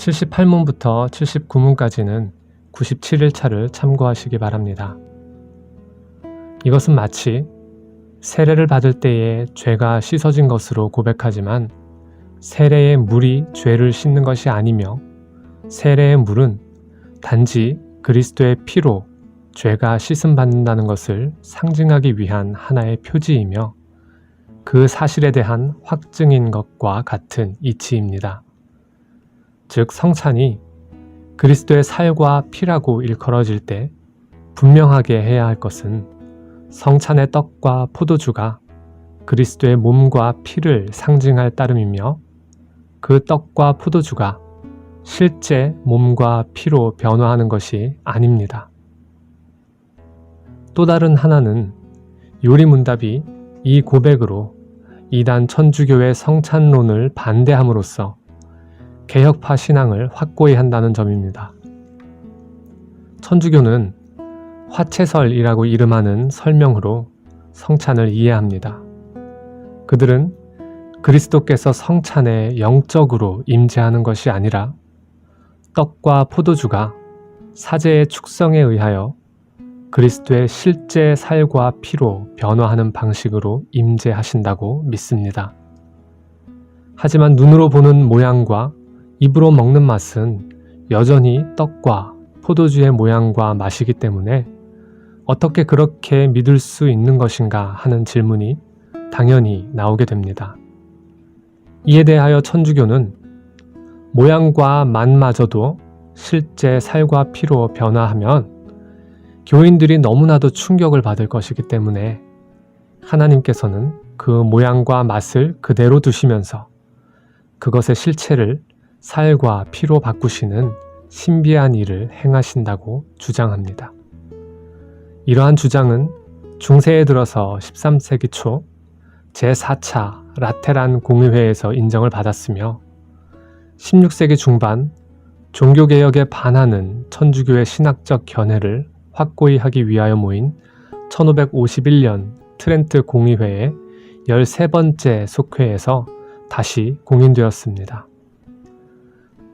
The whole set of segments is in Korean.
78문부터 79문까지는 97일차를 참고하시기 바랍니다. 이것은 마치 세례를 받을 때에 죄가 씻어진 것으로 고백하지만 세례의 물이 죄를 씻는 것이 아니며 세례의 물은 단지 그리스도의 피로 죄가 씻음받는다는 것을 상징하기 위한 하나의 표지이며 그 사실에 대한 확증인 것과 같은 이치입니다. 즉 성찬이 그리스도의 살과 피라고 일컬어질 때 분명하게 해야 할 것은 성찬의 떡과 포도주가 그리스도의 몸과 피를 상징할 따름이며 그 떡과 포도주가 실제 몸과 피로 변화하는 것이 아닙니다. 또 다른 하나는 요리문답이 이 고백으로 이단 천주교의 성찬론을 반대함으로써 개혁파 신앙을 확고히 한다는 점입니다. 천주교는 화채설이라고 이름하는 설명으로 성찬을 이해합니다. 그들은 그리스도께서 성찬에 영적으로 임재하는 것이 아니라 떡과 포도주가 사제의 축성에 의하여 그리스도의 실제 살과 피로 변화하는 방식으로 임재하신다고 믿습니다. 하지만 눈으로 보는 모양과 입으로 먹는 맛은 여전히 떡과 포도주의 모양과 맛이기 때문에 어떻게 그렇게 믿을 수 있는 것인가 하는 질문이 당연히 나오게 됩니다. 이에 대하여 천주교는 모양과 맛마저도 실제 살과 피로 변화하면 교인들이 너무나도 충격을 받을 것이기 때문에 하나님께서는 그 모양과 맛을 그대로 두시면서 그것의 실체를 살과 피로 바꾸시는 신비한 일을 행하신다고 주장합니다. 이러한 주장은 중세에 들어서 13세기 초 제4차 라테란 공의회에서 인정을 받았으며 16세기 중반 종교개혁에 반하는 천주교의 신학적 견해를 확고히 하기 위하여 모인 1551년 트렌트 공의회의 13번째 속회에서 다시 공인되었습니다.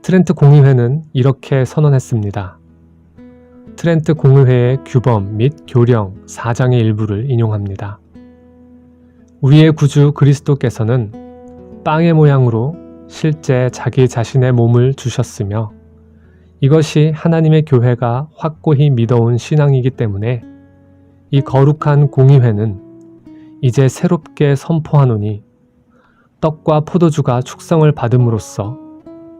트렌트 공의회는 이렇게 선언했습니다. 트렌트 공의회의 규범 및 교령 4장의 일부를 인용합니다. 우리의 구주 그리스도께서는 빵의 모양으로 실제 자기 자신의 몸을 주셨으며 이것이 하나님의 교회가 확고히 믿어온 신앙이기 때문에 이 거룩한 공의회는 이제 새롭게 선포하노니 떡과 포도주가 축성을 받음으로써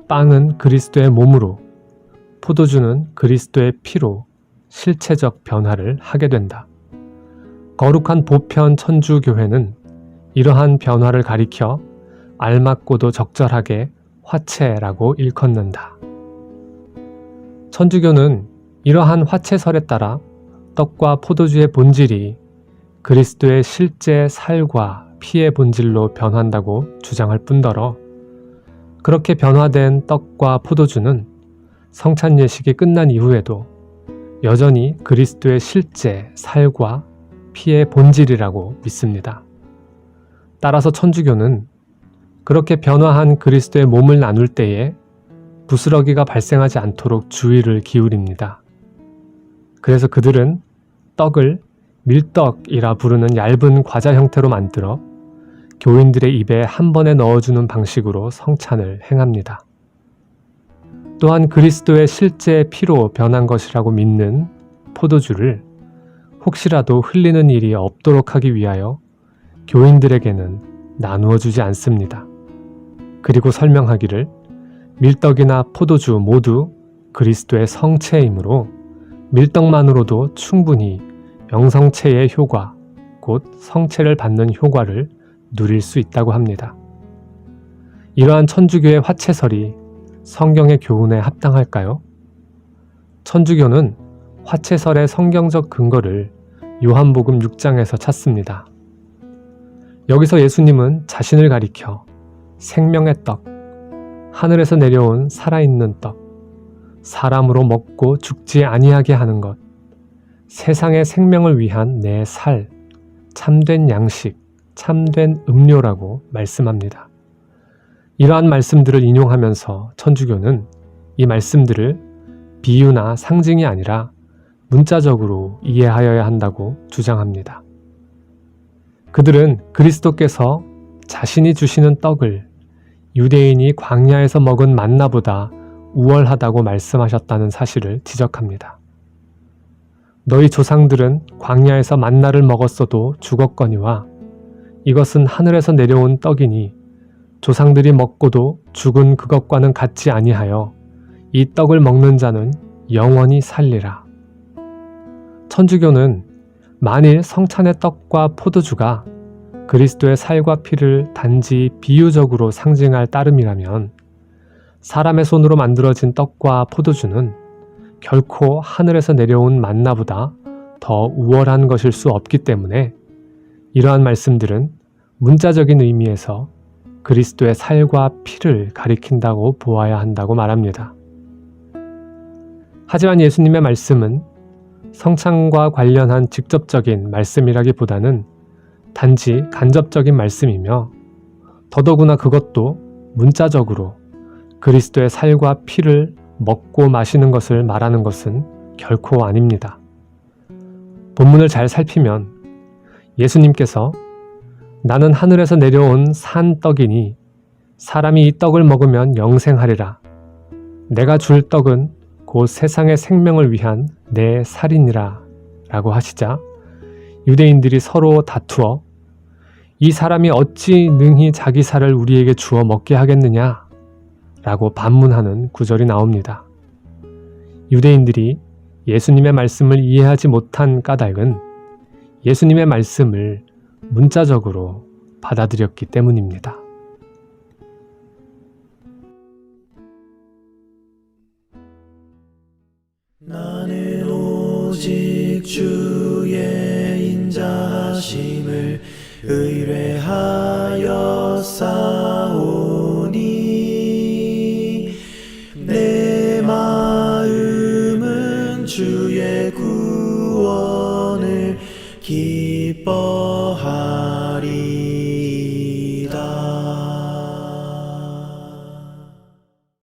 빵은 그리스도의 몸으로 포도주는 그리스도의 피로 실체적 변화를 하게 된다. 거룩한 보편 천주교회는 이러한 변화를 가리켜 알맞고도 적절하게 화채라고 일컫는다. 천주교는 이러한 화채설에 따라 떡과 포도주의 본질이 그리스도의 실제 살과 피의 본질로 변한다고 주장할 뿐더러 그렇게 변화된 떡과 포도주는 성찬 예식이 끝난 이후에도 여전히 그리스도의 실제 살과 피의 본질이라고 믿습니다. 따라서 천주교는 그렇게 변화한 그리스도의 몸을 나눌 때에 부스러기가 발생하지 않도록 주의를 기울입니다. 그래서 그들은 떡을 밀떡이라 부르는 얇은 과자 형태로 만들어 교인들의 입에 한 번에 넣어주는 방식으로 성찬을 행합니다. 또한 그리스도의 실제 피로 변한 것이라고 믿는 포도주를 혹시라도 흘리는 일이 없도록 하기 위하여 교인들에게는 나누어 주지 않습니다. 그리고 설명하기를 밀떡이나 포도주 모두 그리스도의 성체이므로 밀떡만으로도 충분히 영성체의 효과, 곧 성체를 받는 효과를 누릴 수 있다고 합니다. 이러한 천주교의 화채설이 성경의 교훈에 합당할까요? 천주교는 화채설의 성경적 근거를 요한복음 6장에서 찾습니다. 여기서 예수님은 자신을 가리켜 생명의 떡, 하늘에서 내려온 살아있는 떡, 사람으로 먹고 죽지 아니하게 하는 것, 세상의 생명을 위한 내 살, 참된 양식, 참된 음료라고 말씀합니다. 이러한 말씀들을 인용하면서 천주교는 이 말씀들을 비유나 상징이 아니라 문자적으로 이해하여야 한다고 주장합니다. 그들은 그리스도께서 자신이 주시는 떡을 유대인이 광야에서 먹은 만나보다 우월하다고 말씀하셨다는 사실을 지적합니다. 너희 조상들은 광야에서 만나를 먹었어도 죽었거니와 이것은 하늘에서 내려온 떡이니 조상들이 먹고도 죽은 그것과는 같지 아니하여 이 떡을 먹는 자는 영원히 살리라. 천주교는 만일 성찬의 떡과 포도주가 그리스도의 살과 피를 단지 비유적으로 상징할 따름이라면 사람의 손으로 만들어진 떡과 포도주는 결코 하늘에서 내려온 만나보다 더 우월한 것일 수 없기 때문에 이러한 말씀들은 문자적인 의미에서 그리스도의 살과 피를 가리킨다고 보아야 한다고 말합니다. 하지만 예수님의 말씀은 성찬과 관련한 직접적인 말씀이라기보다는 단지 간접적인 말씀이며 더더구나 그것도 문자적으로 그리스도의 살과 피를 먹고 마시는 것을 말하는 것은 결코 아닙니다. 본문을 잘 살피면 예수님께서 나는 하늘에서 내려온 산 떡이니 사람이 이 떡을 먹으면 영생하리라. 내가 줄 떡은 곧 세상의 생명을 위한 내 살이니라 라고 하시자 유대인들이 서로 다투어 이 사람이 어찌 능히 자기 살을 우리에게 주어 먹게 하겠느냐 라고 반문하는 구절이 나옵니다. 유대인들이 예수님의 말씀을 이해하지 못한 까닭은 예수님의 말씀을 문자적으로 받아들였기 때문입니다. 나는 오직 주의 인자하심을 의뢰하여